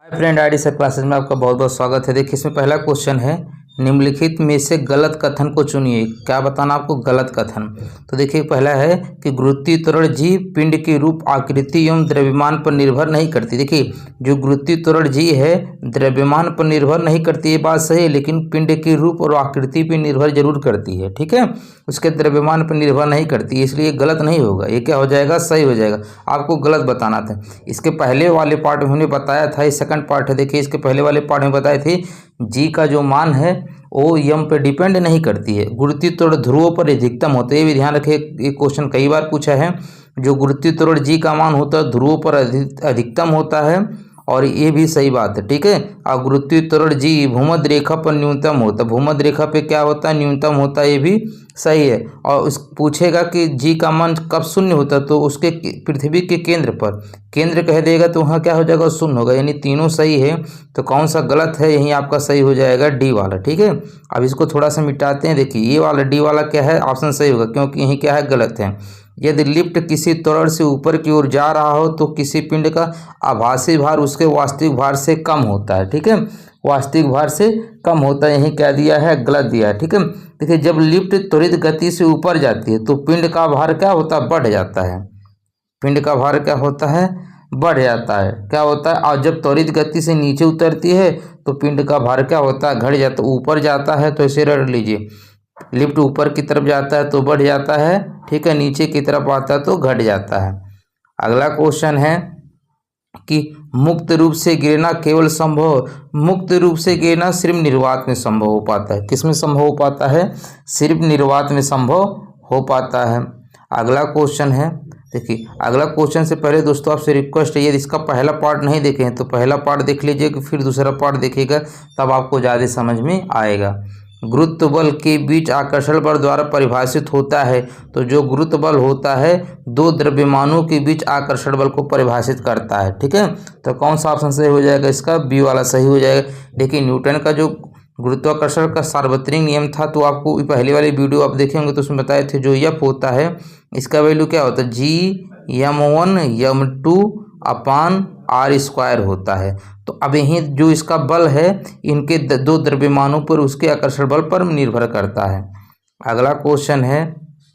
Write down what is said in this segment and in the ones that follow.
Hi friend, ID sir classes में आपका बहुत बहुत स्वागत है। देखिए, इसमें पहला क्वेश्चन है, निम्नलिखित में से गलत कथन को चुनिए। क्या बताना आपको? गलत कथन। तो देखिए, पहला है कि गुरुत्वीय त्वरण जी पिंड की रूप, आकृति एवं द्रव्यमान पर निर्भर नहीं करती। देखिए, जो गुरुत्वीय त्वरण जी है द्रव्यमान पर निर्भर नहीं करती, ये बात सही है, लेकिन पिंड के रूप और आकृति पर निर्भर जरूर करती है। ठीक है, उसके द्रव्यमान पर निर्भर नहीं करती, इसलिए गलत नहीं होगा। ये क्या हो जाएगा? सही हो जाएगा। आपको गलत बताना था। इसके पहले वाले पार्ट में हमने बताया था, ये सेकंड पार्ट है। देखिए, इसके पहले वाले पार्ट में बताए थे जी का जो मान है वो यम पे डिपेंड नहीं करती है, गुरुत्वीय त्वरण ध्रुवों पर अधिकतम होता है। ये भी ध्यान रखिए, ये क्वेश्चन कई बार पूछा है। जो गुरुत्वीय त्वरण जी का मान होता है ध्रुवों पर अधिकतम होता है, और ये भी सही बात है। ठीक है, और गुरुत्वीय त्वरण जी भूमध्य रेखा पर न्यूनतम होता है। भूमध्य रेखा पे क्या होता है? न्यूनतम होता है, ये भी सही है। और उस पूछेगा कि जी का मान कब शून्य होता है, तो उसके पृथ्वी के केंद्र पर, केंद्र कह देगा तो वहाँ क्या हो जाएगा? शून्य होगा। यानी तीनों सही है, तो कौन सा गलत है? यही आपका सही हो जाएगा, डी वाला। ठीक है, अब इसको थोड़ा सा मिटाते हैं। देखिए, ये वाला डी वाला क्या है? ऑप्शन सही होगा, क्योंकि यही क्या है? गलत है। यदि लिफ्ट किसी त्वरण से ऊपर की ओर जा रहा हो तो किसी पिंड का आभासी भार उसके वास्तविक भार से कम होता है। ठीक है, वास्तविक भार से कम होता है, यही क्या दिया है? गलत दिया है। ठीक है, देखिए, जब लिफ्ट त्वरित गति से ऊपर जाती है तो पिंड का भार क्या होता है? बढ़ जाता है। पिंड का भार क्या होता है? बढ़ जाता है। क्या होता है? और जब त्वरित गति से नीचे उतरती है तो पिंड का भार क्या होता है? घट जाता है। ऊपर जाता है तो इसे रख लीजिए, लिफ्ट ऊपर की तरफ जाता है तो बढ़ जाता है। ठीक है, नीचे की तरफ आता है तो घट जाता है। अगला क्वेश्चन है कि मुक्त रूप से गिरना केवल संभव, मुक्त रूप से गिरना सिर्फ निर्वात में संभव हो पाता है। किस में संभव हो पाता है? सिर्फ निर्वात में संभव हो पाता है। अगला क्वेश्चन है, देखिए, अगला क्वेश्चन से पहले दोस्तों आपसे रिक्वेस्ट है, यदि इसका पहला पार्ट नहीं देखे हैं तो पहला पार्ट देख लीजिए, फिर दूसरा पार्ट देखिएगा, तब आपको ज़्यादा समझ में आएगा। गुरुत्व बल के बीच आकर्षण बल द्वारा परिभाषित होता है। तो जो गुरुत्व बल होता है दो द्रव्यमानों के बीच आकर्षण बल को परिभाषित करता है। ठीक है, तो कौन सा ऑप्शन सही हो जाएगा? इसका बी वाला सही हो जाएगा। देखिए, न्यूटन का जो गुरुत्वाकर्षण का सार्वत्रिक नियम था, तो आपको पहले वाली वीडियो आप देखे होंगे तो उसमें बताए थे, जो एफ होता है इसका वैल्यू क्या होता है? जी m1 m2 upon R square होता है। तो अब यही जो इसका बल है इनके दो द्रव्यमानों पर उसके आकर्षण बल पर निर्भर करता है। अगला क्वेश्चन है,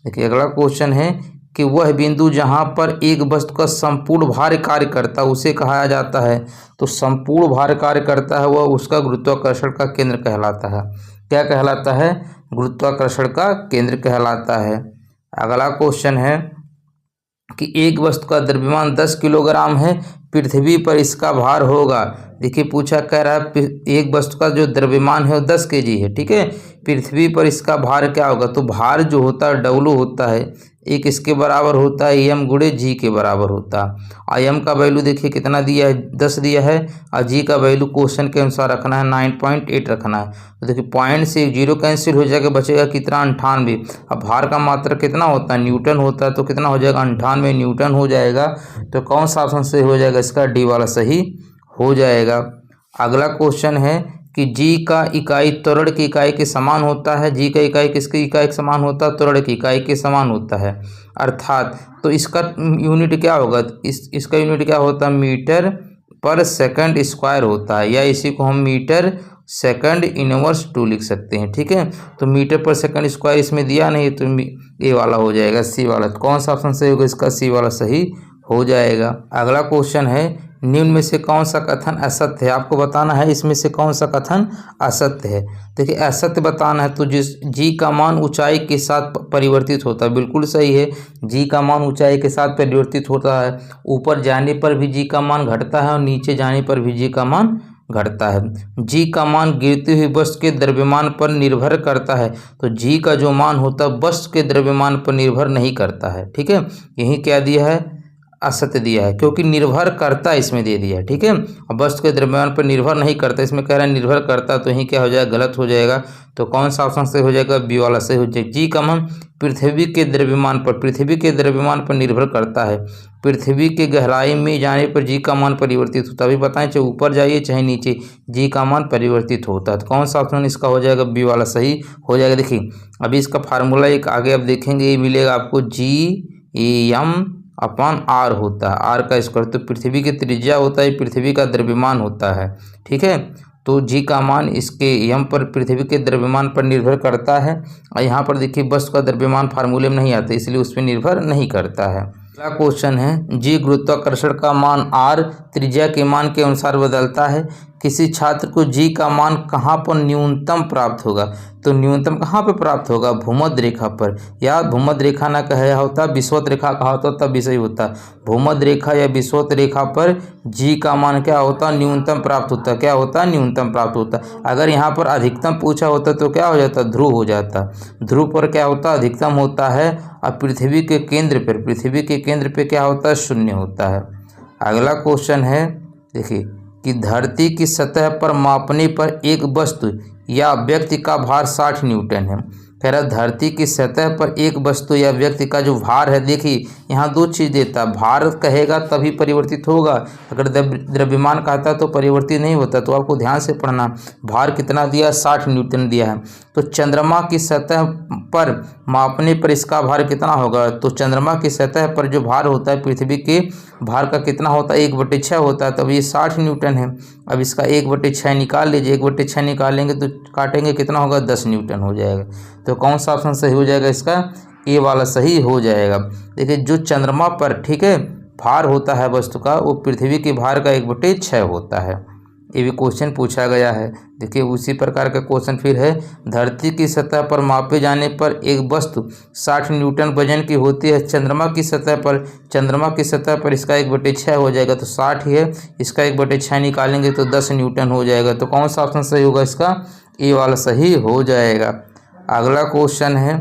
देखिए, अगला क्वेश्चन है कि वह बिंदु जहां पर एक वस्तु का संपूर्ण भार कार्य करता है उसे कहा जाता है। तो संपूर्ण भार कार्य करता है वह उसका गुरुत्वाकर्षण का केंद्र कहलाता है। क्या कहलाता है? गुरुत्वाकर्षण का केंद्र कहलाता है। अगला क्वेश्चन है कि एक वस्तु का द्रव्यमान 10 किलोग्राम है, पृथ्वी पर इसका भार होगा। देखिए, पूछा कह रहा है एक वस्तु का जो द्रव्यमान है वो 10 केजी है। ठीक है, पृथ्वी पर इसका भार क्या होगा? तो भार जो होता है डब्लू होता है, एक इसके बराबर होता है एम गुणे जी के बराबर होता है। और एम का वैल्यू देखिए कितना दिया है? 10 दिया है, और जी का वैल्यू क्वेश्चन के अनुसार रखना है 9.8 रखना है। तो देखिए, पॉइंट से जीरो कैंसिल हो जाएगा, बचेगा कितना? 98। अब भार का मात्रा कितना होता है? न्यूटन होता है, तो कितना हो जाएगा? 98 न्यूटन हो जाएगा। तो कौन सा ऑप्शन सही हो जाएगा? इसका डी वाला सही हो जाएगा। अगला क्वेश्चन है कि जी का इकाई त्वरण की इकाई के समान होता है। जी का इकाई किसकी इकाई के समान होता है? त्वरण की इकाई के समान होता है। अर्थात तो इसका यूनिट क्या होगा? इसका यूनिट क्या होता है? मीटर पर सेकंड स्क्वायर होता है, या इसी को हम मीटर सेकंड इनवर्स 2 लिख सकते हैं। ठीक है, तो मीटर पर सेकंड स्क्वायर इसमें दिया नहीं, तो ए वाला हो जाएगा, सी वाला। तो कौन सा ऑप्शन सही होगा? इसका सी वाला सही हो जाएगा। अगला क्वेश्चन है, निम्न में से कौन सा कथन असत्य है? आपको बताना है इसमें से कौन सा कथन असत्य है। देखिए, असत्य बताना है तो जिस जी का मान ऊंचाई के साथ परिवर्तित होता है, बिल्कुल सही है। जी का मान ऊंचाई के साथ परिवर्तित होता है। ऊपर जाने पर भी जी का मान घटता है और नीचे जाने पर भी जी का मान घटता है। जी का मान गिरती हुई वस्तु के द्रव्यमान पर निर्भर करता है। तो जी का जो मान होता है वस्तु के द्रव्यमान पर निर्भर नहीं करता है। ठीक है, यही क्या दिया है? असत्य दिया है, क्योंकि निर्भर करता इसमें दे दिया है। ठीक है, अब वस्तु के द्रव्यमान पर निर्भर नहीं करता, इसमें कह रहा है निर्भर करता, तो यही क्या हो जाएगा? गलत हो जाएगा। तो कौन सा ऑप्शन सही हो जाएगा? बी वाला सही हो जाएगा। जी का मान पृथ्वी के द्रव्यमान पर, पृथ्वी के द्रव्यमान पर निर्भर करता है। पृथ्वी के गहराई में जाने पर जी का मान परिवर्तित होता है। अभी बताएं, चाहे ऊपर जाइए चाहे नीचे, जी का मान परिवर्तित होता है। तो कौन सा ऑप्शन इसका हो जाएगा? बी वाला सही हो जाएगा। देखिए, अभी इसका फार्मूला एक आगे आप देखेंगे, ये मिलेगा आपको जी एम अपॉन आर होता है, आर का स्क्वायर। तो पृथ्वी की त्रिज्या होता है, पृथ्वी का द्रव्यमान होता है, ठीक है। तो जी का मान इसके यम पर पृथ्वी के द्रव्यमान पर निर्भर करता है। और यहाँ पर देखिए वस्तु का द्रव्यमान फार्मूले में नहीं आता, इसलिए उस पर निर्भर नहीं करता है। अगला क्वेश्चन है, जी गुरुत्वाकर्षण का मान आर त्रिज्या के मान के अनुसार बदलता है। किसी छात्र को जी का मान कहाँ पर न्यूनतम प्राप्त होगा? तो न्यूनतम कहाँ पर प्राप्त होगा? भूमध्य रेखा पर। या भूमध्य रेखा ना कहा होता, विषुवत रेखा कहा होता, तब भी सही होता। भूमध्य रेखा या विषुवत रेखा पर जी का मान क्या होता? न्यूनतम प्राप्त होता। क्या होता? न्यूनतम प्राप्त होता। अगर यहाँ पर अधिकतम पूछा होता तो क्या हो जाता? ध्रुव हो जाता। ध्रुव पर क्या होता? अधिकतम होता है। और पृथ्वी के केंद्र पर क्या होता है? शून्य होता है। अगला क्वेश्चन है, देखिए कि धरती की सतह पर मापने पर एक वस्तु या व्यक्ति का भार 60 न्यूटन है। कह रहा धरती की सतह पर एक वस्तु या व्यक्ति का जो भार है, देखिए यहाँ दो चीज़ देता है। भार कहेगा तभी परिवर्तित होगा, अगर द्रव्यमान कहता तो परिवर्तित नहीं होता। तो आपको ध्यान से पढ़ना। भार कितना दिया? 60 न्यूटन दिया है। तो चंद्रमा की सतह पर मापने पर इसका भार कितना होगा? तो चंद्रमा की सतह पर जो भार होता है पृथ्वी के भार का कितना होता है? 1/6 होता है। तब ये 60 न्यूटन है। अब इसका 1/6 निकाल लीजिए। 1/6 निकालेंगे तो काटेंगे कितना होगा? 10 न्यूटन हो जाएगा। तो कौन सा ऑप्शन सही हो जाएगा? इसका ए वाला सही हो जाएगा। देखिए जो चंद्रमा पर, ठीक है, भार होता है वस्तु का, वो पृथ्वी के भार का 1/6 होता है। ये भी क्वेश्चन पूछा गया है। देखिए उसी प्रकार का क्वेश्चन फिर है, धरती की सतह पर मापे जाने पर एक वस्तु 60 न्यूटन वजन की होती है। चंद्रमा की सतह पर इसका 1/6 हो जाएगा, तो 60 ही है। इसका 1/6 निकालेंगे तो 10 न्यूटन हो जाएगा। तो कौन सा ऑप्शन सही होगा? इसका ए वाला सही हो जाएगा। अगला क्वेश्चन है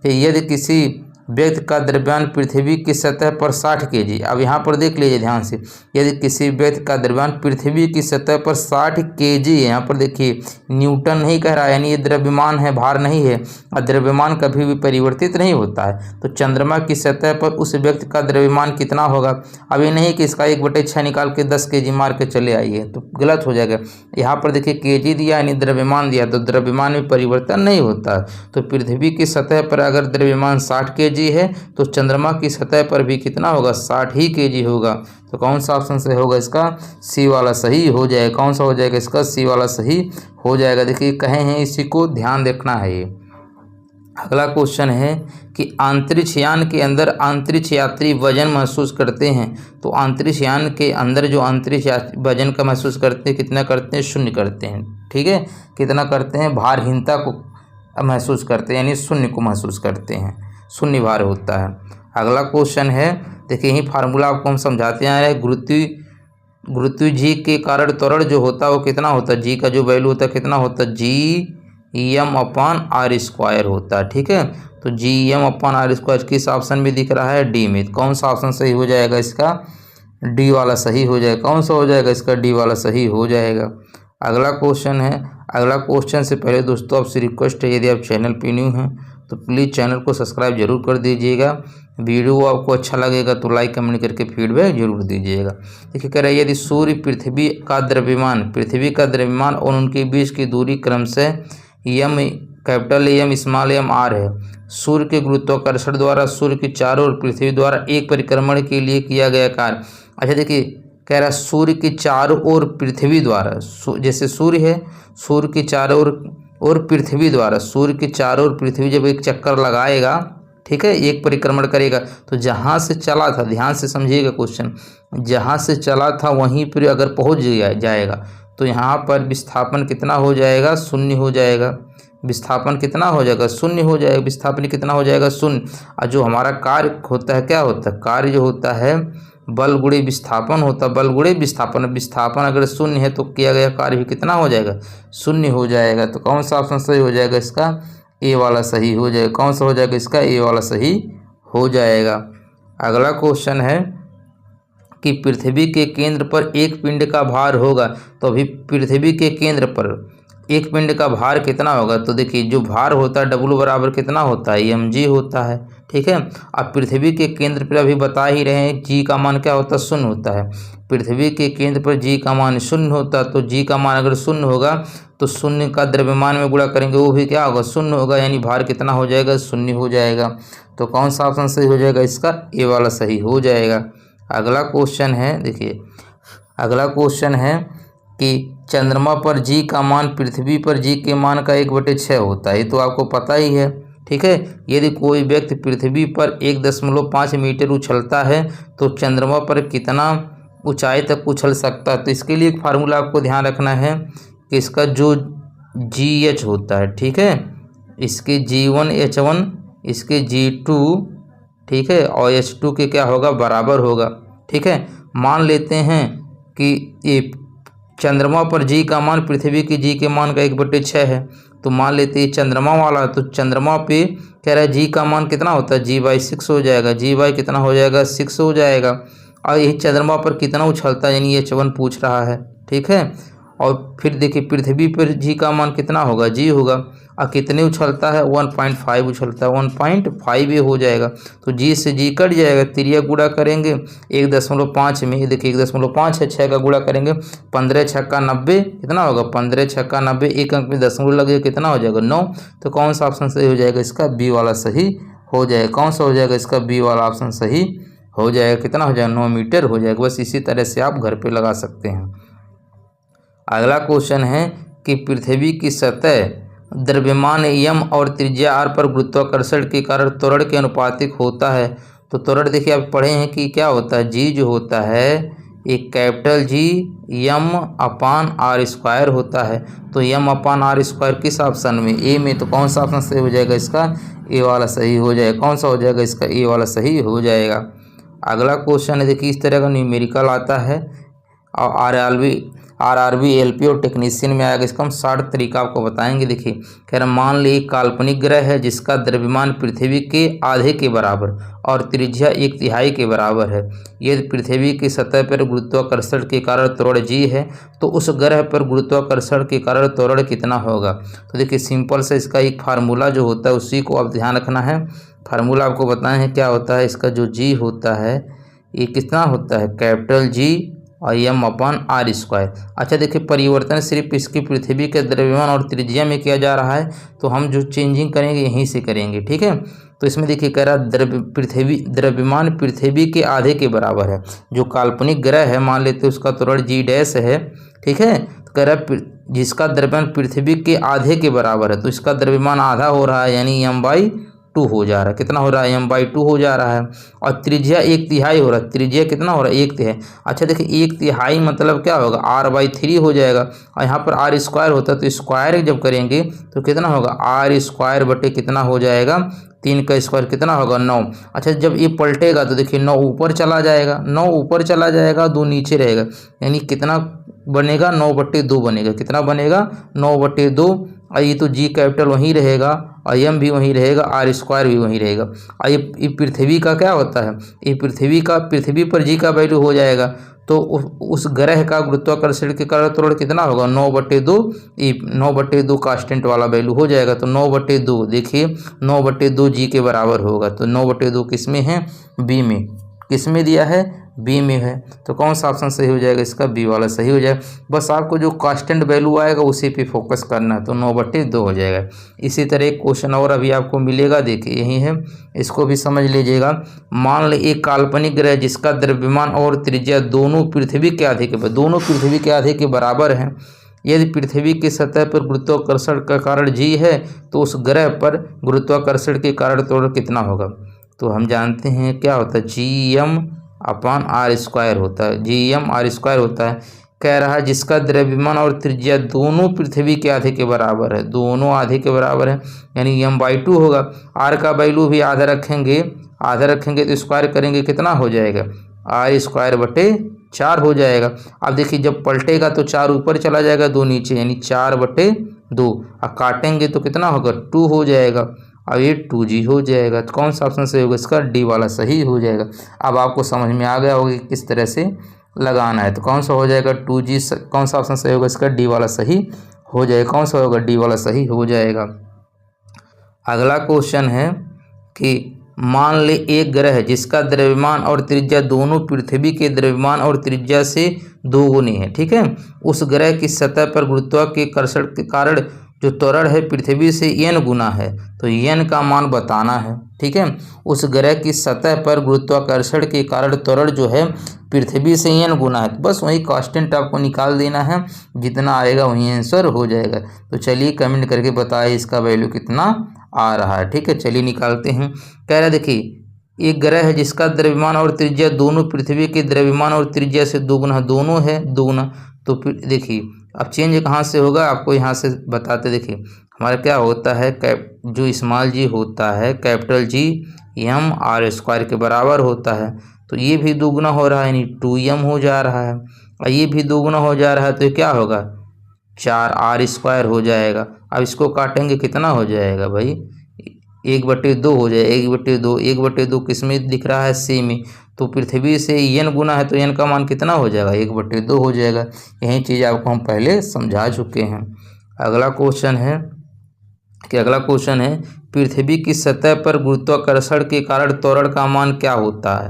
कि यदि किसी व्यक्ति का द्रव्यमान पृथ्वी की सतह पर 60 kg, अब यहाँ पर देख लीजिए ध्यान से, यदि किसी व्यक्ति का द्रव्यमान पृथ्वी की सतह पर 60 kg है, यहाँ पर देखिए न्यूटन नहीं कह रहा है, यानी ये द्रव्यमान है, भार नहीं है। और द्रव्यमान कभी भी परिवर्तित नहीं होता है। तो चंद्रमा की सतह पर उस व्यक्ति का द्रव्यमान कितना होगा? अब ये नहीं कि इसका 1/6 निकाल के 10 kg मार के चले आइए, तो गलत हो जाएगा। यहाँ पर देखिए kg दिया यानी द्रव्यमान दिया, तो द्रव्यमान में परिवर्तन नहीं होता। तो पृथ्वी की सतह पर अगर द्रव्यमान 60 kg है, तो चंद्रमा की सतह पर भी कितना होगा? 60 ही kg होगा। तो कौन सा ऑप्शन से होगा? इसका सी वाला सही हो जाएगा। कौन सा हो जाएगा? इसका सी वाला सही हो जाएगा। देखिए कहे हैं, इसी को ध्यान देखना है। ये अगला क्वेश्चन है कि अंतरिक्ष यान के अंदर अंतरिक्ष यात्री वजन महसूस करते हैं। तो अंतरिक्ष यान के अंदर जो अंतरिक्ष यात्री वजन का महसूस करते हैं, कितना करते हैं? 0 करते हैं, ठीक है। कितना करते हैं? भारहीनता को महसूस करते हैं, यानी 0 को महसूस करते हैं, 0 भार होता है। अगला क्वेश्चन है, देखिए यही फार्मूला आपको हम समझाते आ रहे हैं। गुरुत्व जी के कारण त्वरण जो होता है वो कितना होता है? जी का जो वैल्यू होता है कितना होता है? Gm/r² होता है, ठीक है। तो Gm/r² किस ऑप्शन में दिख रहा है? डी में। कौन सा ऑप्शन सही हो जाएगा? इसका डी वाला सही हो जाएगा। कौन सा हो जाएगा? इसका डी वाला सही हो जाएगा। अगला क्वेश्चन है, अगला क्वेश्चन से पहले दोस्तों आपसे रिक्वेस्ट है, यदि आप चैनल पे न्यू हैं तो प्लीज़ चैनल को सब्सक्राइब जरूर कर दीजिएगा। वीडियो आपको अच्छा लगेगा तो लाइक कमेंट करके फीडबैक जरूर दीजिएगा। देखिए कह रहा है, यदि सूर्य पृथ्वी का द्रव्यमान और उनके बीच की दूरी क्रमशः M capital M small M R है, सूर्य के गुरुत्वाकर्षण द्वारा सूर्य के चारों ओर पृथ्वी द्वारा एक परिक्रमण के लिए किया गया कार्य। अच्छा देखिए कह रहा है सूर्य के चारों ओर पृथ्वी द्वारा, जैसे सूर्य है, सूर्य के चारों ओर पृथ्वी द्वारा, सूर्य के चारों ओर पृथ्वी जब एक चक्कर लगाएगा, ठीक है, एक परिक्रमण करेगा, तो जहाँ से चला था, ध्यान से समझिएगा क्वेश्चन, जहाँ से चला था वहीं पर अगर पहुँच जाएगा तो यहाँ पर विस्थापन कितना हो जाएगा? 0 हो जाएगा। विस्थापन कितना हो जाएगा? 0 हो जाएगा। विस्थापन कितना हो जाएगा? 0। और जो हमारा कार्य होता है, क्या होता है? कार्य जो होता है बल गुणे विस्थापन होता है, बल गुणे विस्थापन। विस्थापन अगर 0 है तो किया गया कार्य भी कितना हो जाएगा? 0 हो जाएगा। तो कौन सा ऑप्शन सही हो जाएगा? इसका ए वाला सही हो जाएगा। कौन सा हो जाएगा? इसका ए वाला सही हो जाएगा। अगला क्वेश्चन है कि पृथ्वी के केंद्र पर एक पिंड का भार होगा, तो अभी पृथ्वी के केंद्र पर एक पिंड का भार कितना होगा? तो देखिए जो भार होता है W बराबर कितना होता है? mg होता है, ठीक है। अब पृथ्वी के केंद्र पर अभी बता ही रहे हैं जी का मान क्या होता है, शून्य होता है। पृथ्वी के केंद्र पर जी का मान शून्य होता है, तो जी का मान अगर शून्य होगा तो शून्य का द्रव्यमान में गुणा करेंगे वो भी क्या होगा, शून्य होगा, यानी भार कितना हो जाएगा, शून्य हो जाएगा। तो कौन सा ऑप्शन सही हो जाएगा, इसका ए वाला सही हो जाएगा। अगला क्वेश्चन है, देखिए अगला क्वेश्चन है कि चंद्रमा पर जी का मान पृथ्वी पर जी के मान का 1/6 होता है, ये तो आपको पता ही है। ठीक है, यदि कोई व्यक्ति पृथ्वी पर 1.5 मीटर उछलता है तो चंद्रमा पर कितना ऊंचाई तक उछल सकता है। तो इसके लिए एक फार्मूला आपको ध्यान रखना है कि इसका जो GH होता है, ठीक है, इसके G1 H1 इसके G2, ठीक है, और H2 के क्या होगा, बराबर होगा। ठीक है, मान लेते हैं कि ये चंद्रमा पर जी का मान पृथ्वी की जी के मान का 1/6 है, तो मान लेते हैं चंद्रमा वाला, तो चंद्रमा पे कह रहा है जी का मान कितना होता है, G/6 हो जाएगा, G कितना हो जाएगा, 6 हो जाएगा। और यही चंद्रमा पर कितना उछलता है, यानी H1 पूछ रहा है। ठीक है, और फिर देखिए पृथ्वी पर जी का मान कितना होगा, जी होगा, और कितने उछलता है, 1.5 उछलता है, 1.5 ये हो जाएगा। तो जी से जी कट जाएगा, तिरिया गुणा करेंगे 1.5 में, ये देखिए 1.5 है, 6 का गुणा करेंगे 15 छक्का 90, कितना होगा, 15 छक्का 90, एक अंक में दशमलव लगे कितना हो जाएगा, 9। तो कौन सा ऑप्शन सही हो जाएगा, इसका बी वाला सही हो जाएगा। कौन सा हो जाएगा, इसका बी वाला ऑप्शन सही हो जाएगा। कितना हो जाएगा, 9 मीटर हो जाएगा। बस इसी तरह से आप घर पे लगा सकते हैं। अगला क्वेश्चन है कि पृथ्वी की सतह द्रव्यमान यम और त्रिज्या आर पर गुरुत्वाकर्षण के कारण त्वरण के अनुपातिक होता है। तो त्वरण देखिए आप पढ़े हैं कि क्या होता है, जी जो होता है एक कैपिटल जी m/r² होता है। तो m/r² किस ऑप्शन में, ए में, तो कौन सा ऑप्शन सही हो जाएगा, इसका ए वाला सही हो जाएगा। कौन सा हो जाएगा, इसका ए वाला सही हो जाएगा। अगला क्वेश्चन है, देखिए इस तरह का न्यूमेरिकल आता है और आरआरबी एलपी और टेक्नीशियन में आएगा। इसका हम 60 तरीका आपको बताएंगे। देखिए कह रहा मान ली एक काल्पनिक ग्रह है जिसका द्रव्यमान पृथ्वी के आधे के बराबर और त्रिज्या 1/3 के बराबर है। यदि पृथ्वी की सतह पर गुरुत्वाकर्षण के कारण त्वरण जी है तो उस ग्रह पर गुरुत्वाकर्षण के कारण त्वरण कितना होगा। तो देखिए सिंपल से इसका एक फार्मूला जो होता है उसी को आप ध्यान रखना है। फार्मूला आपको बताए हैं क्या होता है, इसका जो जी होता है ये कितना होता है, कैपिटल जी और m/r²। अच्छा देखिए परिवर्तन सिर्फ इसकी पृथ्वी के द्रव्यमान और त्रिज्या में किया जा रहा है, तो हम जो चेंजिंग करेंगे यहीं से करेंगे। ठीक है, तो इसमें देखिए कह रहा द्रव्यमान पृथ्वी के आधे के बराबर है। जो काल्पनिक ग्रह है मान लेते हैं उसका त्वरण G' है। ठीक है, तो कह रहा जिसका द्रव्यमान पृथ्वी के आधे के बराबर है, तो इसका द्रव्यमान आधा हो रहा है, यानी m/2 हो जा रहा है। कितना हो रहा है, m/2 हो जा रहा है। और त्रिज्या 1/3 हो रहा है, त्रिज्या कितना हो रहा है, 1/3। अच्छा देखिए 1/3 मतलब क्या होगा, r/3 हो जाएगा। और यहाँ पर r² होता है, तो स्क्वायर जब करेंगे तो कितना होगा, r² बटे कितना हो जाएगा, 3 का स्क्वायर कितना होगा, 9। अच्छा जब ये पलटेगा तो देखिए 9 ऊपर चला जाएगा, 9 ऊपर चला जाएगा, 2 नीचे रहेगा, यानी कितना बनेगा, 9/2 बनेगा। कितना बनेगा, 9/2। और ये तो जी कैपिटल वहीं रहेगा और एम भी वहीं रहेगा, r² भी वहीं रहेगा। और ये पृथ्वी का क्या होता है, ये पृथ्वी पर जी का वैल्यू हो जाएगा। तो उस ग्रह का गुरुत्वाकर्षण के कारण त्वरण कितना होगा, 9/2। ये 9/2 कांस्टेंट वाला वैल्यू हो जाएगा। तो 9/2 देखिए 9/2 जी के बराबर होगा। तो 9/2 किस में है, बी में। किस में दिया है, बी में है। तो कौन सा ऑप्शन सही हो जाएगा, इसका बी वाला सही हो जाएगा। बस आपको जो कांस्टेंट वैल्यू आएगा उसी पे फोकस करना है, तो 9/2 हो जाएगा। इसी तरह एक क्वेश्चन और अभी आपको मिलेगा, देखिए यही है, इसको भी समझ लीजिएगा। मान ले एक काल्पनिक ग्रह जिसका द्रव्यमान और त्रिज्या दोनों पृथ्वी के आधे के बराबर हैं। यदि पृथ्वी की सतह पर गुरुत्वाकर्षण का कारण जी है तो उस ग्रह पर गुरुत्वाकर्षण के कारण त्वरण कितना होगा। तो हम जानते हैं क्या होता है, Gm/r² होता है, Gm/r² होता है। कह रहा है जिसका द्रव्यमान और त्रिज्या दोनों पृथ्वी के आधे के बराबर है, दोनों आधे के बराबर है, यानी m/2 होगा। r का वैल्यू भी आधा रखेंगे तो स्क्वायर करेंगे कितना हो जाएगा, r²/4 हो जाएगा। अब देखिए जब पलटेगा तो 4 ऊपर चला जाएगा, 2 नीचे, यानी 4/2। अब काटेंगे तो कितना होगा, 2 हो जाएगा। अब ये 2G हो जाएगा। तो कौन सा ऑप्शन सही होगा, इसका डी वाला सही हो जाएगा। अब आपको समझ में आ गया होगा कि किस तरह से लगाना है। तो कौन सा हो जाएगा, 2G। कौन सा ऑप्शन सही होगा, इसका डी वाला सही हो जाएगा। कौन सा होगा, डी वाला सही हो जाएगा। अगला क्वेश्चन है कि मान ले एक ग्रह जिसका द्रव्यमान और त्रिज्या दोनों पृथ्वी के द्रव्यमान और त्रिज्या से दोगुनी है, ठीक है। उस ग्रह की सतह पर गुरुत्वाकर्षण के कारण जो त्वरण है पृथ्वी से n गुना है, तो n का मान बताना है, ठीक है। उस ग्रह की सतह पर गुरुत्वाकर्षण के कारण त्वरण जो है पृथ्वी से n गुना है, तो बस वही कांस्टेंट आपको निकाल देना है, जितना आएगा वही आंसर हो जाएगा। तो चलिए कमेंट करके बताइए इसका वैल्यू कितना आ रहा है, ठीक है। चलिए निकालते हैं। कह रहा है देखिए एक ग्रह है जिसका द्रव्यमान और त्रिज्या दोनों पृथ्वी के द्रव्यमान और त्रिज्या से दोगुना, दोनों है दोगुना, तो फिर देखिए अब चेंज कहाँ से होगा आपको यहाँ से बताते। देखिए हमारा क्या होता है, जो स्मॉल जी होता है capital G M R square के बराबर होता है, तो ये भी दोगुना हो रहा है यानी 2m हो जा रहा है, और ये भी दोगुना हो जा रहा है, तो ये क्या होगा 4r स्क्वायर हो जाएगा। अब इसको काटेंगे कितना हो जाएगा भाई 1/2 हो जाएगा, 1/2, 1/2 किस में दिख रहा है सी में, तो पृथ्वी से n गुना है तो n का मान कितना हो जाएगा 1/2 हो जाएगा। यही चीज़ आपको हम पहले समझा चुके हैं। अगला क्वेश्चन है पृथ्वी की सतह पर गुरुत्वाकर्षण के कारण त्वरण का मान क्या होता है।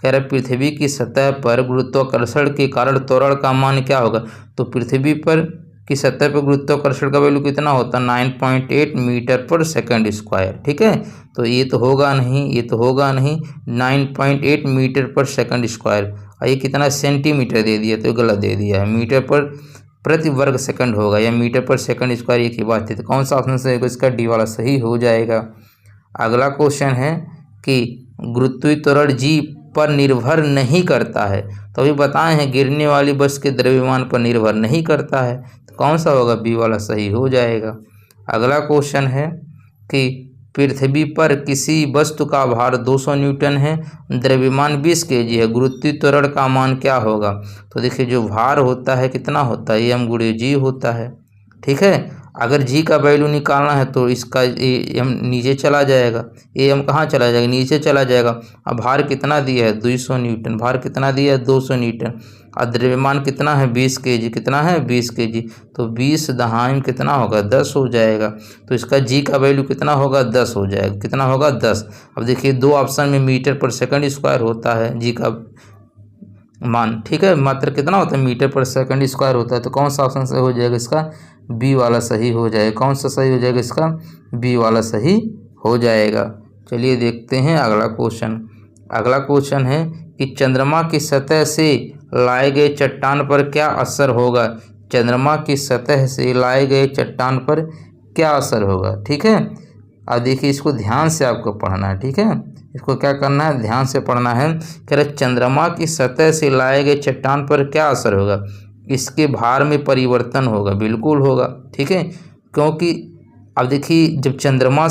कह रहे पृथ्वी की सतह पर गुरुत्वाकर्षण के कारण त्वरण का मान क्या होगा, तो पृथ्वी पर की सतह पर गुरुत्वाकर्षण का वैल्यू कितना होता है 9.8 मीटर पर सेकंड स्क्वायर, ठीक है। तो ये तो होगा नहीं 9.8 मीटर पर सेकंड स्क्वायर, और ये कितना सेंटीमीटर दे दिया तो गलत दे दिया है, मीटर पर प्रति वर्ग सेकंड होगा या मीटर पर सेकंड स्क्वायर एक ही बात है, तो कौन सा ऑप्शन से इसका डी वाला सही हो जाएगा। अगला क्वेश्चन है कि गुरुत्वीय त्वरण जी पर निर्भर नहीं करता है, तो अभी बताए हैं गिरने वाली वस्तु के द्रव्यमान पर निर्भर नहीं करता है, तो कौन सा होगा बी वाला सही हो जाएगा। अगला क्वेश्चन है कि पृथ्वी पर किसी वस्तु का भार 200 न्यूटन है, द्रव्यमान 20 kg है, गुरुत्वीय त्वरण का मान क्या होगा। तो देखिए जो भार होता है कितना होता है m गुणे g होता है, ठीक है। अगर g का वैल्यू निकालना है तो इसका m नीचे चला जाएगा, m कहाँ चला जाएगा नीचे चला जाएगा। अब भार कितना दिया है 200 न्यूटन, भार कितना दिया है 200 न्यूटन, और द्रव्यमान कितना है 20 kg, कितना है 20 kg, तो 20 दहाई कितना होगा 10 हो जाएगा। तो इसका g का वैल्यू कितना होगा 10 हो जाएगा, कितना होगा 10। अब देखिए दो ऑप्शन में मीटर पर सेकंड स्क्वायर होता है g का मान, ठीक है, मात्र कितना होता है मीटर पर सेकंड स्क्वायर होता है, तो कौन सा ऑप्शन सही हो जाएगा इसका बी वाला सही हो जाएगा। कौन सा सही हो जाएगा इसका बी वाला सही हो जाएगा। चलिए देखते हैं अगला क्वेश्चन है कि चंद्रमा की सतह से लाए गए चट्टान पर क्या असर होगा। चंद्रमा की सतह से लाए गए चट्टान पर क्या असर होगा, ठीक है। अब देखिए इसको ध्यान से आपको पढ़ना है, ठीक है, इसको क्या करना है ध्यान से पढ़ना है। कह रहे चंद्रमा की सतह से लाए गए चट्टान पर क्या असर होगा, इसके भार में परिवर्तन होगा, बिल्कुल होगा, ठीक है। क्योंकि अब देखिए जब चंद्रमा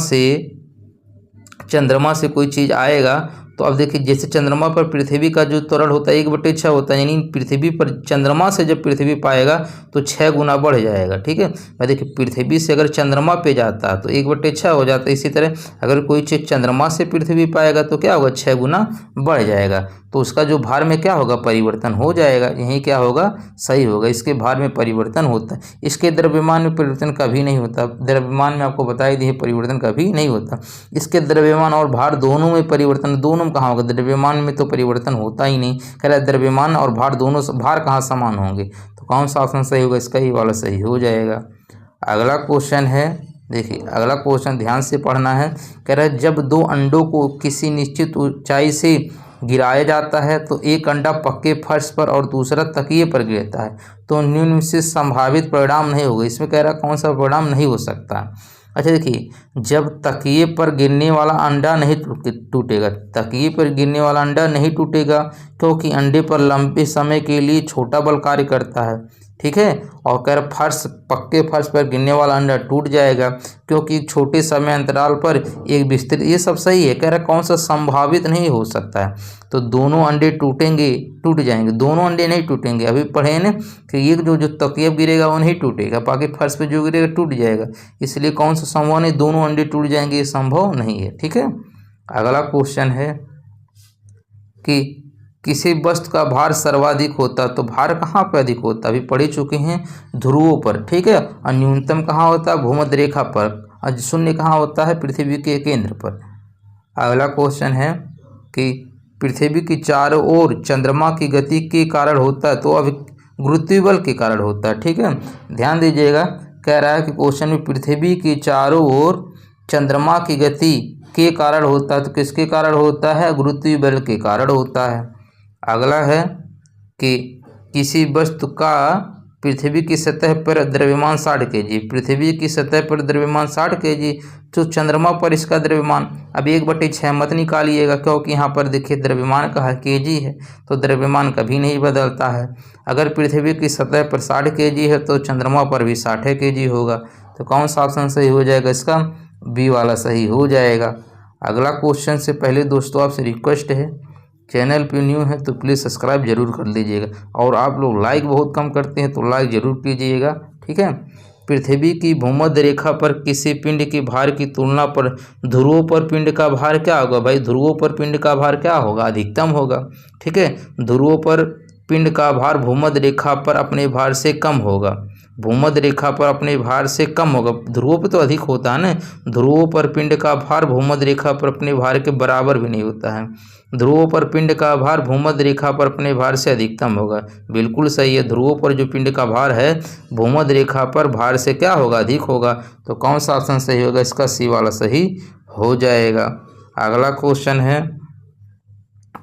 से कोई चीज़ आएगा तो अब देखिए जैसे चंद्रमा पर पृथ्वी का जो त्वरण होता है 1/6 होता है, यानी पृथ्वी पर चंद्रमा से जब पृथ्वी पाएगा तो 6 गुना बढ़ जाएगा, ठीक है। मैं देखिए पृथ्वी से अगर चंद्रमा पे जाता है तो 1/6 हो जाता है, इसी तरह अगर कोई चीज़ चंद्रमा से पृथ्वी पाएगा तो क्या होगा 6 गुना बढ़ जाएगा, तो उसका जो भार में क्या होगा परिवर्तन हो जाएगा। यही क्या होगा सही होगा, इसके भार में परिवर्तन होता है, इसके द्रव्यमान में परिवर्तन कभी नहीं होता। द्रव्यमान में आपको बताई दी परिवर्तन कभी नहीं होता, इसके द्रव्यमान और भार दोनों में परिवर्तन, दोनों में कहाँ होगा द्रव्यमान में तो परिवर्तन होता ही नहीं। कह रहा है द्रव्यमान और भार दोनों भार कहाँ समान होंगे, तो कौन सा ऑप्शन सही होगा इसका ही वाला सही हो जाएगा। अगला क्वेश्चन है, देखिए अगला क्वेश्चन ध्यान से पढ़ना है। कह रहा है जब दो अंडों को किसी निश्चित ऊंचाई से गिराया जाता है तो एक अंडा पक्के फर्श पर और दूसरा तकिए पर गिरता है, तो निम्न से संभावित परिणाम नहीं होगा। इसमें कह रहा है कौन सा परिणाम नहीं हो सकता। अच्छा देखिए जब तकिए पर गिरने वाला अंडा नहीं टूटेगा, तकिए पर गिरने वाला अंडा नहीं टूटेगा क्योंकि अंडे पर लंबे समय के लिए छोटा बल कार्य करता है, ठीक है। और कह रहा पक्के फर्श पर गिरने वाला अंडा टूट जाएगा क्योंकि छोटे समय अंतराल पर एक विस्तृत, ये सब सही है। कह रहा कौन सा संभावित नहीं हो सकता है, तो दोनों अंडे टूट जाएंगे, दोनों अंडे नहीं टूटेंगे। अभी पढ़े ना कि एक जो तकिया गिरेगा वो नहीं टूटेगा, बाकी फर्श पे जो गिरेगा टूट जाएगा, इसलिए कौन सा संभव नहीं दोनों अंडे टूट जाएंगे, ये संभव नहीं है, ठीक है। अगला क्वेश्चन है कि किसी वस्तु का भार सर्वाधिक होता है तो भार कहाँ पर अधिक होता है, अभी पढ़ चुके हैं ध्रुवों पर, ठीक है। और न्यूनतम कहाँ होता है भूमध्य रेखा पर, और शून्य कहाँ होता है पृथ्वी के केंद्र पर। अगला क्वेश्चन है कि पृथ्वी की चारों ओर चंद्रमा की गति के कारण होता है, तो अब गुरुत्वीय बल के कारण होता है। ठीक है, ध्यान दीजिएगा, कह रहा है कि क्वेश्चन में पृथ्वी की चारों ओर चंद्रमा की गति के कारण होता है, तो किसके कारण होता है? गुरुत्वीय बल के कारण होता है। अगला है कि किसी वस्तु का पृथ्वी की सतह पर द्रव्यमान 60 kg, पृथ्वी की सतह पर द्रव्यमान 60 kg, तो चंद्रमा पर इसका द्रव्यमान, अब 1/6 मत निकालिएगा, क्योंकि यहाँ पर देखिए द्रव्यमान का kg है, तो द्रव्यमान कभी नहीं बदलता है। अगर पृथ्वी की सतह पर 60 kg है तो चंद्रमा पर भी 60 kg होगा, तो कौन सा ऑप्शन सही हो जाएगा? इसका बी वाला सही हो जाएगा। अगला क्वेश्चन से पहले दोस्तों आपसे रिक्वेस्ट है, चैनल पे न्यू है तो प्लीज़ सब्सक्राइब जरूर कर लीजिएगा, और आप लोग लाइक बहुत कम करते हैं तो लाइक जरूर कीजिएगा। ठीक है, पृथ्वी की भूमध्य रेखा पर किसी पिंड के भार की तुलना पर ध्रुवों पर पिंड का भार क्या होगा? भाई ध्रुवों पर पिंड का भार क्या होगा? अधिकतम होगा। ठीक है, ध्रुवों पर पिंड का भार भूमध्य रेखा पर अपने भार से कम होगा, भूमध्य रेखा पर अपने भार से कम होगा। ध्रुवों पर तो अधिक होता है ना, ध्रुवों पर पिंड का भार भूमध्य रेखा पर अपने भार के बराबर भी नहीं होता है। ध्रुवों पर पिंड का भार भूमध्य रेखा पर अपने भार से अधिकतम होगा, बिल्कुल सही है। ध्रुवों पर जो पिंड का भार है भूमध्य रेखा पर भार से क्या होगा? अधिक होगा, तो कौन सा ऑप्शन सही होगा? इसका सी वाला सही हो जाएगा। अगला क्वेश्चन है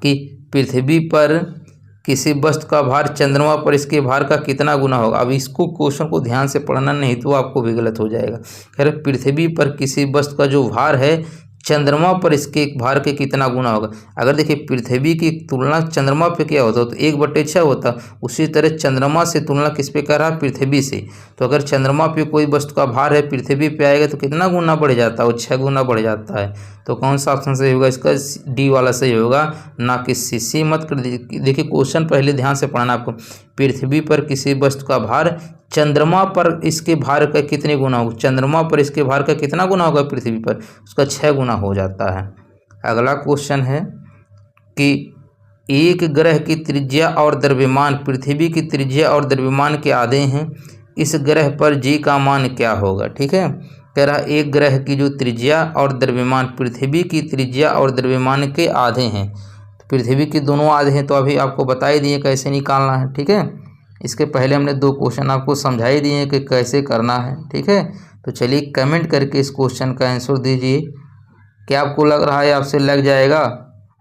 कि पृथ्वी पर किसी वस्तु का भार चंद्रमा पर इसके भार का कितना गुना होगा? अब इसको क्वेश्चन को ध्यान से पढ़ना, नहीं तो आपको भी गलत हो जाएगा। खैर, पृथ्वी पर किसी वस्तु का जो भार है चंद्रमा पर इसके भार के कितना गुना होगा? अगर देखिए पृथ्वी की तुलना चंद्रमा पे क्या होता है तो 1/6 होता, उसी तरह चंद्रमा से तुलना किस पे कर रहा है? पृथ्वी से। तो अगर चंद्रमा पे कोई वस्तु का भार है पृथ्वी पे आएगा तो कितना गुना बढ़ जाता है? वो 6 गुना बढ़ जाता है। तो कौन सा ऑप्शन सही होगा? इसका डी वाला सही होगा, ना कि सी मत कर दीजिए। देखिए क्वेश्चन पहले ध्यान से पढ़ना आपको, पृथ्वी पर किसी वस्तु का भार चंद्रमा पर इसके भार का कितने गुना होगा? चंद्रमा पर इसके भार का कितना गुना होगा? पृथ्वी पर उसका 6 गुना हो जाता है। अगला क्वेश्चन है कि एक ग्रह की त्रिज्या और द्रव्यमान पृथ्वी की त्रिज्या और द्रव्यमान के आधे हैं, इस ग्रह पर जी का मान क्या होगा? ठीक है, कह रहा एक ग्रह की जो त्रिज्या और द्रव्यमान पृथ्वी की त्रिज्या और द्रव्यमान के आधे हैं, तो पृथ्वी की दोनों आधे हैं, तो अभी आपको बता ही दिए कैसे निकालना है। ठीक है, इसके पहले हमने 2 क्वेश्चन आपको समझा ही दिए हैं कि कैसे करना है। ठीक है, तो चलिए कमेंट करके इस क्वेश्चन का आंसर दीजिए। क्या आपको लग रहा है आपसे लग जाएगा?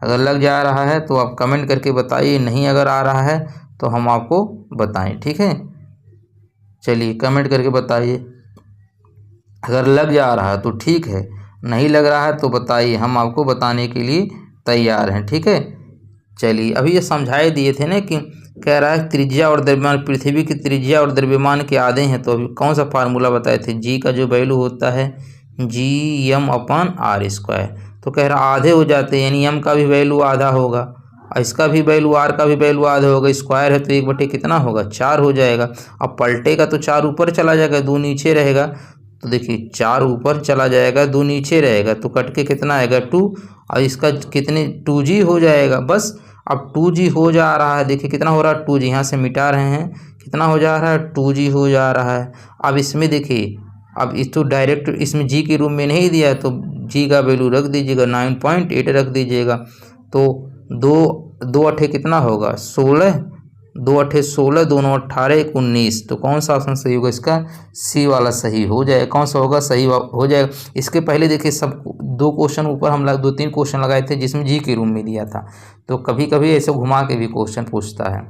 अगर लग जा रहा है तो आप कमेंट करके बताइए, नहीं अगर आ रहा है तो हम आपको बताएं। ठीक है, चलिए कमेंट करके बताइए। अगर लग जा रहा है तो ठीक है, नहीं लग रहा है तो बताइए, हम आपको बताने के लिए तैयार हैं। ठीक है, चलिए अभी ये समझाए दिए थे ना कि कह रहा है त्रिज्या और द्रव्यमान, पृथ्वी की त्रिज्या और द्रव्यमान के आधे हैं, तो अभी कौन सा फार्मूला बताए थे? जी का जो वैल्यू होता है Gm/r², तो कह रहा आधे हो जाते हैं, यानी एम का भी वैल्यू आधा होगा और इसका भी वैल्यू आर का भी वैल्यू आधा होगा। स्क्वायर है तो 1/, कितना होगा? 4 हो जाएगा। अब पलटेगा तो 4 ऊपर चला जाएगा, 2 नीचे रहेगा, तो देखिए 4 ऊपर चला जाएगा, 2 नीचे रहेगा, तो कट के कितना आएगा? 2, और इसका कितने 2g हो जाएगा। बस अब 2g हो जा रहा है, देखिए कितना हो रहा है? 2g, यहाँ से मिटा रहे हैं, कितना हो जा रहा है? 2g हो जा रहा है। अब इसमें देखिए, अब इस तो डायरेक्ट इसमें g के रूम में नहीं दिया है, तो g का वैल्यू रख दीजिएगा, 9.8 रख दीजिएगा, तो 2 8 कितना होगा? 16, 2 8 16, दोनों 18 1 19, तो कौन सा ऑप्शन सही होगा? इसका सी वाला सही हो जाएगा। कौन सा होगा? सही हो जाएगा। इसके पहले देखिए सब 2 क्वेश्चन ऊपर हम 2-3 क्वेश्चन लगाए थे जिसमें जी के रूम में दिया था, तो कभी कभी ऐसे घुमा के भी क्वेश्चन पूछता है।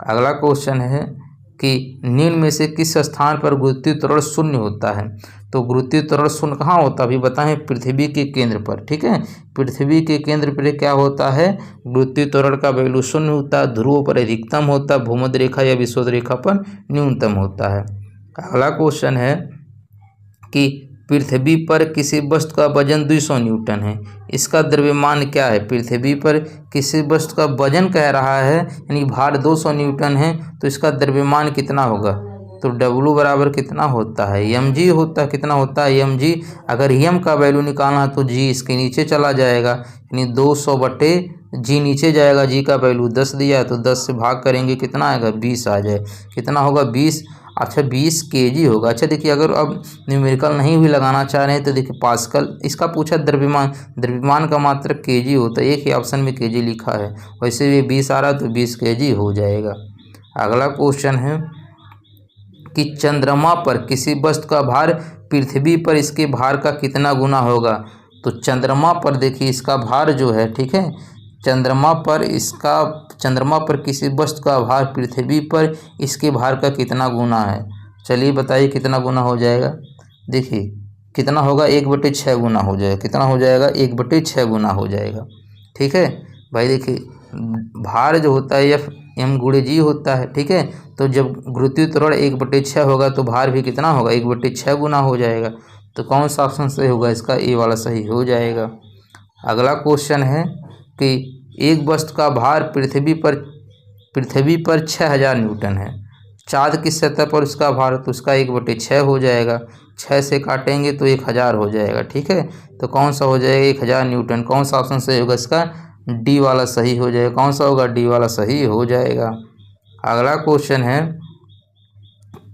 अगला क्वेश्चन है कि निम्न में से किस स्थान पर गुरुत्वीय त्वरण शून्य होता है? तो गुरुत्वीय त्वरण शून्य कहाँ होता है? अभी बताएं, पृथ्वी के केंद्र पर। ठीक है, पृथ्वी के केंद्र पर क्या होता है? गुरुत्वीय त्वरण का वैल्यू शून्य होता है, ध्रुवों पर अधिकतम होता है, भूमध्य रेखा या विषुवत रेखा पर न्यूनतम होता है। अगला क्वेश्चन है कि पृथ्वी पर किसी वस्तु का वजन 200 न्यूटन है, इसका द्रव्यमान क्या है? पृथ्वी पर किसी वस्तु का वजन कह रहा है, यानी भार 200 न्यूटन है, तो इसका द्रव्यमान कितना होगा? तो W बराबर कितना होता है? mg होता है। कितना होता है? mg। अगर m का वैल्यू निकालना है तो g इसके नीचे चला जाएगा, यानी 200/g नीचे जाएगा, g का वैल्यू 10 दिया है तो 10 से भाग करेंगे, कितना आएगा? 20 आ जाए। कितना होगा? 20। अच्छा 20 केजी होगा। अच्छा देखिए, अगर अब न्यूमेरिकल नहीं भी लगाना चाह रहे हैं तो देखिए पास्कल, इसका पूछा द्रव्यमान, द्रव्यमान का मात्रक केजी होता है, एक ही ऑप्शन में केजी लिखा है, वैसे भी 20 आ रहा तो 20 केजी हो जाएगा। अगला क्वेश्चन है कि चंद्रमा पर किसी वस्तु का भार पृथ्वी पर इसके भार का कितना गुना होगा। तो चंद्रमा पर देखिए इसका भार जो है, ठीक है, चंद्रमा पर किसी वस्तु का भार पृथ्वी पर इसके भार का कितना गुना है। चलिए बताइए कितना गुना हो जाएगा। देखिए कितना होगा, 1/6 गुना हो जाएगा। कितना हो जाएगा, 1/6 गुना हो जाएगा। ठीक है भाई, देखिए भार जो होता है एफ एम गुणे जी होता है। ठीक है, तो जब गुरुत्वीय त्वरण 1/6 होगा तो भार भी कितना होगा, 1/6 गुना हो जाएगा। तो कौन सा ऑप्शन सही होगा, इसका ए वाला सही हो जाएगा। अगला क्वेश्चन है कि एक वस्तु का भार पृथ्वी पर 6000 न्यूटन है, चाँद की सतह पर उसका भार, तो उसका 1/6 हो जाएगा। 6 से काटेंगे तो 1000 हो जाएगा। ठीक है, तो कौन सा हो जाएगा, 1000 न्यूटन। कौन सा ऑप्शन सही होगा, इसका डी वाला सही हो जाएगा। कौन सा होगा, डी वाला सही हो जाएगा। अगला क्वेश्चन है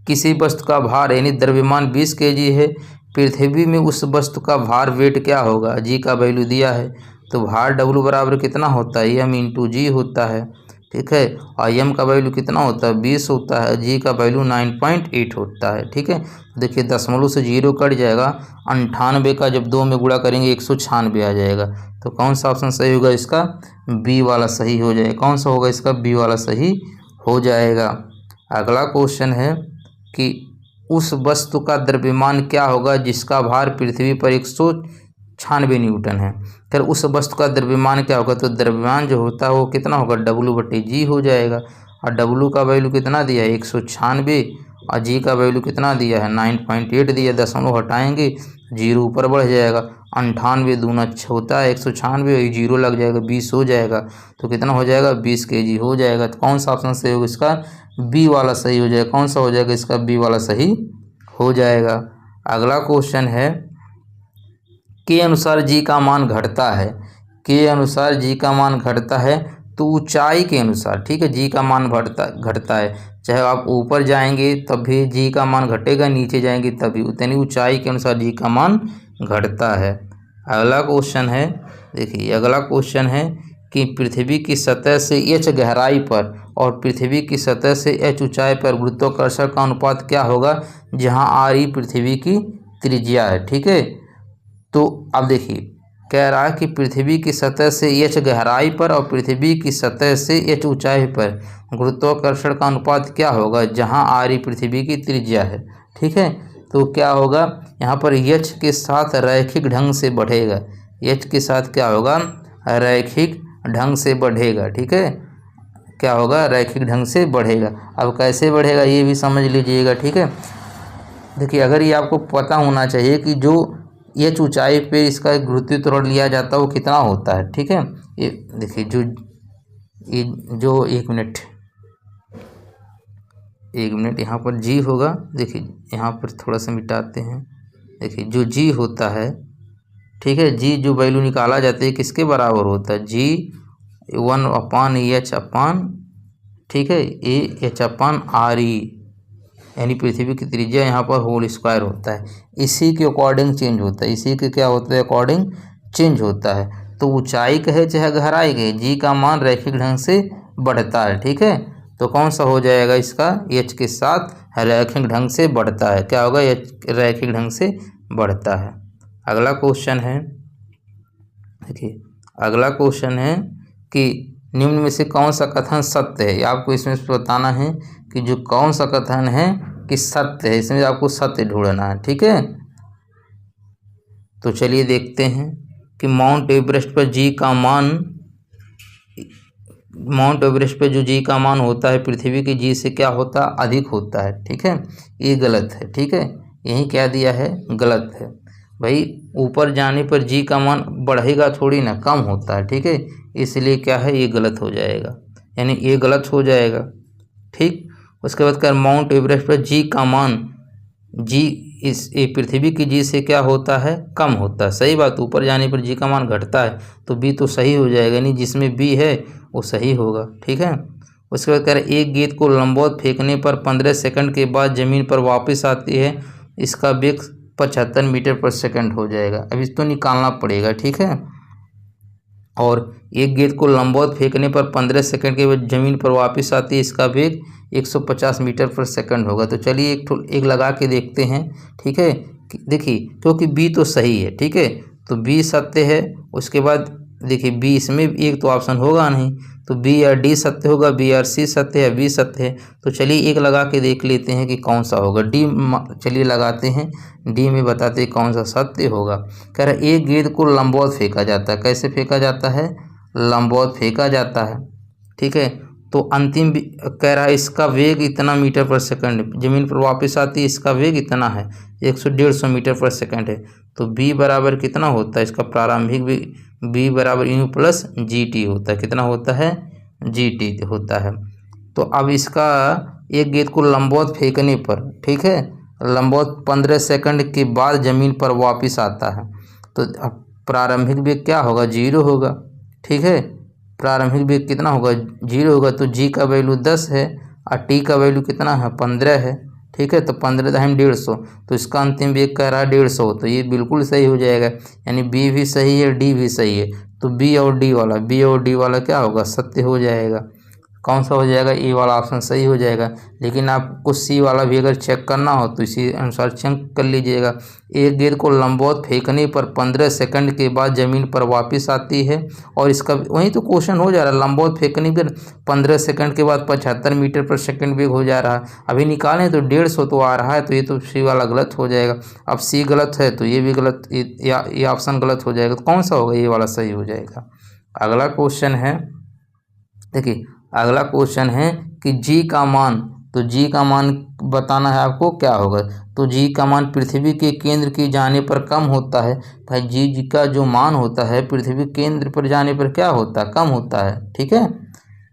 किसी वस्तु का भार यानी द्रव्यमान 20 केजी है, पृथ्वी में उस वस्तु का भार वेट क्या होगा। जी का वैल्यू दिया है, तो भार डब्लू बराबर कितना होता है, एम इंटू जी होता है। ठीक है, और एम का वैल्यू कितना होता है, 20 होता है। जी का वैल्यू 9.8 होता है। ठीक है, देखिए दशमलव से 0 कट जाएगा, 98 का जब 2 में गुणा करेंगे 196 आ जाएगा। तो कौन सा ऑप्शन सही होगा, इसका बी वाला सही हो जाएगा। कौन सा होगा, इसका बी वाला सही हो जाएगा। अगला क्वेश्चन है कि उस वस्तु का द्रव्यमान क्या होगा जिसका भार पृथ्वी पर 196 न्यूटन है। फिर उस वस्तु का द्रव्यमान क्या होगा, तो द्रव्यमान जो होता है वो कितना होगा, W/G हो जाएगा। और W का वैल्यू कितना दिया है, 196, और G का वैल्यू कितना दिया है, 9.8 दिया। दशमलव हटाएंगे, 0 ऊपर बढ़ जाएगा। 98 दूना होता है 196, 0 लग जाएगा, 20 हो जाएगा। तो कितना हो जाएगा, 20 केजी हो जाएगा। तो कौन सा ऑप्शन सही होगा, इसका बी वाला सही हो जाएगा। कौन सा हो जाएगा, इसका बी वाला सही हो जाएगा। अगला क्वेश्चन है के अनुसार जी का मान घटता है। के अनुसार जी का मान घटता है तो ऊंचाई के अनुसार, ठीक है, जी का मान घटता है। चाहे आप ऊपर जाएंगे तब भी जी का मान घटेगा, नीचे जाएंगे तब भी, उतनी ऊंचाई के अनुसार जी का मान घटता है। अगला क्वेश्चन है, देखिए अगला क्वेश्चन है कि पृथ्वी की सतह से h गहराई पर और पृथ्वी की सतह से h ऊंचाई पर गुरुत्वाकर्षण का अनुपात क्या होगा, जहां r पृथ्वी की त्रिज्या है। ठीक है, तो अब देखिए कह रहा है कि पृथ्वी की सतह से h गहराई पर और पृथ्वी की सतह से h ऊंचाई पर गुरुत्वाकर्षण का अनुपात क्या होगा, जहां r पृथ्वी की त्रिज्या है। ठीक है, तो क्या होगा, यहाँ पर h के साथ रैखिक ढंग से बढ़ेगा। h के साथ क्या होगा, रैखिक ढंग से बढ़ेगा। ठीक है, क्या होगा, रैखिक ढंग से बढ़ेगा। अब कैसे बढ़ेगा ये भी समझ लीजिएगा। ठीक है, देखिए अगर ये आपको पता होना चाहिए कि जो h ऊंचाई पे इसका गुरुत्वीय त्वरण लिया जाता है वो कितना होता है। ठीक है, ये देखिए जो एक मिनट यहाँ पर g होगा। देखिए यहाँ पर थोड़ा सा मिटाते हैं। देखिए जो g होता है, ठीक है, g जो वैल्यू निकाला जाता है किसके बराबर होता है, g 1/h/, ठीक है, AH/RE, यानी पृथ्वी की त्रिज्या यहाँ पर होल स्क्वायर होता है। इसी के अकॉर्डिंग चेंज होता है, इसी के क्या होता है, अकॉर्डिंग चेंज होता है। तो ऊंचाई कहे चाहे गहराई कहे, जी का मान रैखिक ढंग से बढ़ता है। ठीक है, तो कौन सा हो जाएगा, इसका h के साथ रैखिक ढंग से बढ़ता है। क्या होगा, h रैखिक ढंग से बढ़ता है। अगला क्वेश्चन है, देखिए अगला क्वेश्चन है कि निम्न में से कौन सा कथन सत्य है। आपको इसमें बताना है कि जो कौन सा कथन है कि सत्य है, इसमें आपको सत्य ढूंढना है। ठीक है, तो चलिए देखते हैं कि माउंट एवरेस्ट पर जो जी का मान होता है पृथ्वी की जी से क्या होता है, अधिक होता है। ठीक है, ये गलत है। ठीक है, यही क्या दिया है, गलत है। भाई ऊपर जाने पर जी का मान बढ़ेगा थोड़ी ना, कम होता है। ठीक है, इसलिए क्या है, ये गलत हो जाएगा, यानी ये गलत हो जाएगा। ठीक, उसके बाद कर माउंट एवरेस्ट पर जी का मान पृथ्वी की जी से क्या होता है, कम होता है। सही बात, ऊपर जाने पर जी का मान घटता है, तो बी तो सही हो जाएगा, यानी जिसमें बी है वो सही होगा। ठीक है, उसके बाद कह रहा है एक गेंद को लंबवत फेंकने पर 15 सेकंड के बाद ज़मीन पर वापस आती है, इसका वेग 75 मीटर पर सेकंड हो जाएगा। अब इसको निकालना पड़ेगा, ठीक है। और एक गेंद को लंबवत फेंकने पर 15 सेकंड के बाद ज़मीन पर वापस आती है, इसका वेग 150 मीटर पर सेकंड होगा। तो चलिए एक लगा के देखते हैं, ठीक है। देखिए क्योंकि बी तो सही है, ठीक है, तो बी सत्य है। उसके बाद देखिए बी, इसमें एक तो ऑप्शन होगा नहीं, तो बी या डी सत्य होगा, बी और सी सत्य है, बी सत्य है। तो चलिए एक लगा के देख लेते हैं कि कौन सा होगा। डी चलिए लगाते हैं, डी में बताते हैं कौन सा सत्य होगा। कह रहा है एक गेंद को लंबवत फेंका जाता है। कैसे फेंका जाता है? लंबवत फेंका जाता है, ठीक है। तो अंतिम कह रहा है इसका वेग इतना मीटर पर सेकंड, ज़मीन पर वापस आती है, इसका वेग इतना है, 150 मीटर पर सेकंड है। तो बी बराबर कितना होता है? इसका प्रारंभिक वेग बी बराबर यू प्लस जी टी होता है। कितना होता है? जी टी होता है। तो अब इसका एक गेंद को लंबवत फेंकने पर, ठीक है, लंबवत 15 सेकंड के बाद ज़मीन पर वापस आता है, तो अब प्रारंभिक वेग क्या होगा? 0 होगा, ठीक है। प्रारंभिक वेग कितना होगा? 0 होगा। तो जी का वैल्यू 10 है और टी का वैल्यू कितना है? 15 है, ठीक है। तो 15 टाइम 150, तो इसका अंतिम वेग कह रहा है 150, तो ये बिल्कुल सही हो जाएगा। यानी बी भी सही है, डी भी सही है। तो बी और डी वाला क्या होगा? सत्य हो जाएगा। कौन सा हो जाएगा? ए वाला ऑप्शन सही हो जाएगा। लेकिन आपको सी वाला भी अगर चेक करना हो तो इसी अनुसार चेक कर लीजिएगा। एक गेंद को लंबवत फेंकने पर 15 सेकंड के बाद ज़मीन पर वापस आती है, और इसका वही तो क्वेश्चन हो जा रहा है। लंबवत फेंकने पर 15 सेकंड के बाद 75 मीटर पर सेकंड वेग हो जा रहा है। अभी निकालें तो 150 तो आ रहा है, तो ये तो सी वाला गलत हो जाएगा। अब सी गलत है तो ये भी गलत, ये ऑप्शन गलत हो जाएगा। तो कौन सा होगा? ये वाला सही हो जाएगा। अगला क्वेश्चन है, देखिए अगला क्वेश्चन है कि जी का मान, तो जी का मान बताना है आपको क्या होगा। तो जी का मान पृथ्वी के केंद्र की जाने पर कम होता है। भाई जी का जो मान होता है पृथ्वी केंद्र पर जाने पर क्या होता है? कम होता है, ठीक है।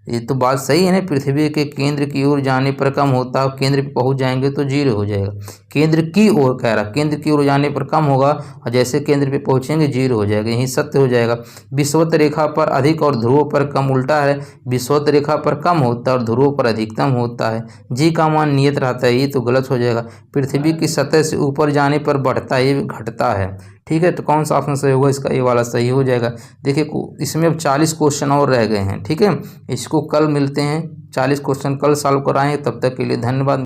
ये तो बात सही है ना, पृथ्वी के केंद्र की ओर जाने पर कम होता है, केंद्र पे पहुंच जाएंगे तो 0 हो जाएगा। केंद्र की ओर कह रहा, केंद्र की ओर जाने पर कम होगा और जैसे केंद्र पे पहुंचेंगे 0 हो जाएगा, यही सत्य हो जाएगा। विषुवत रेखा पर अधिक और ध्रुवों पर कम उल्टा है, विषुवत रेखा पर कम होता है और ध्रुवों पर अधिकतम होता है। जी का मान नियत रहता है, ये तो गलत हो जाएगा। पृथ्वी की सतह से ऊपर जाने पर बढ़ता है, ये घटता है, ठीक है। तो कौन सा ऑप्शन सही होगा? इसका ये वाला सही हो जाएगा। देखिए इसमें अब 40 क्वेश्चन और रह गए हैं, ठीक है। इसको कल मिलते हैं, 40 क्वेश्चन कल सॉल्व कराएंगे। तब तक के लिए धन्यवाद।